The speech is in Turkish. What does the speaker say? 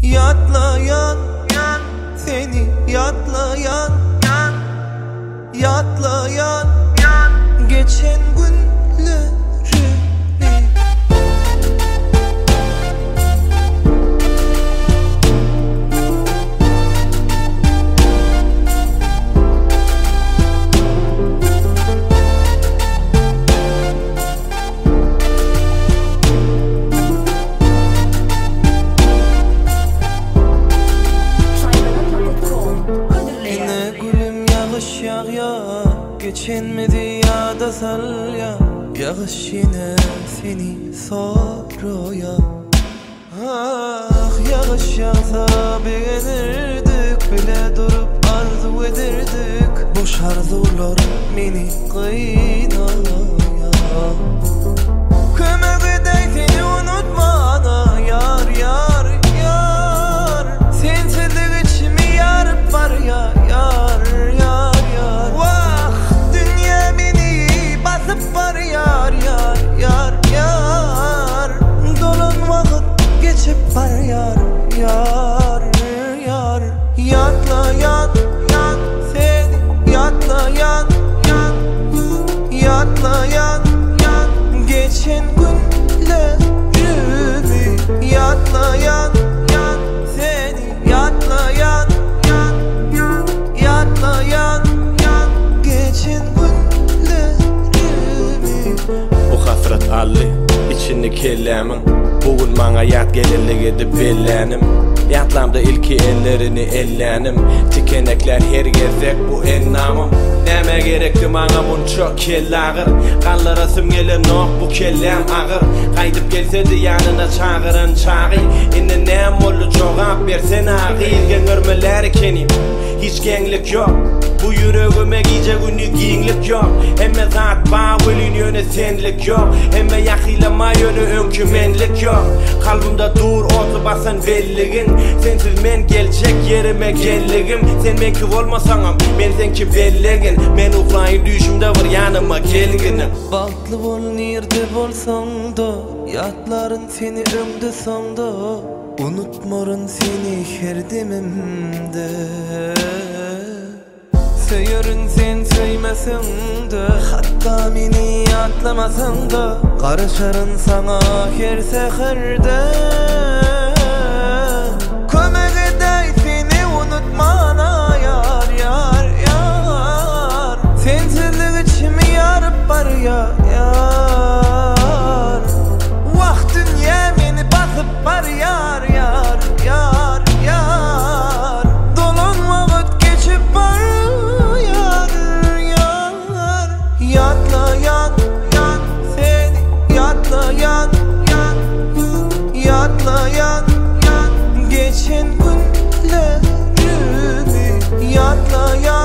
Yatlayan seni yatlayan yatlayan geçen günlerimi geçenmedi ya da sal ya yağış yine seni soruyor. Ah yağış yağsa beğenirdik bile durup arzu ederdik. Boş arzular beni kıynıyor. Kömek edey seni unutmana yar yar yar. Sensizlik içimi yarıp var ya yar yar yar. Var yar yar yar yar. Dolan vakit geçip var yar yar yar. Yatlayan seni yatlayan yatlayan geçen günlerimi yatlayan seni yatlayan yatlayan geçen Bu hasret alli içini kellemin. Bugün bana yat gelirlik edip bellenim. Yatlamda ilki ellerini ellenim. Tikenekler her gezek bu ennamım. Neme gerekti bana bun çok kelle ağır. Kanlara sümgelir nok bu kellem ağır. Kaydıp gelse de yanına çağırın çağı. İnne nem oldu çoğap versene ağır. Gengirmeler kenim hiç genglik yok. Bu yüreğime gece günü giyinlik yok. Emme zat bağ ölün yöne senlik yok. Emme yakilama yönü önkümenlik yok. Kalbimde dur otu basan belligin. Sensiz men gelecek yerime gelligim. Sen menki olmasanam men senki belligin. Men uğrayın düşümde var yanıma gelginim. Baltlı bol nerede bolsan da yatların seni ömde sanda. Unutmarın seni her demimde. Söyürün sen söymesin de hatta meni atlamasan da karışarın sana her seherde. Kömek edey seni unutmana yar yar yar. Sensizlik içimi yarıp var ya yar. Vakt dünya beni basıp var yar yar yar yar. Dolan vakit geçip var yatlayan seni yatlayan yatlayan geçen günlerimi yatlayan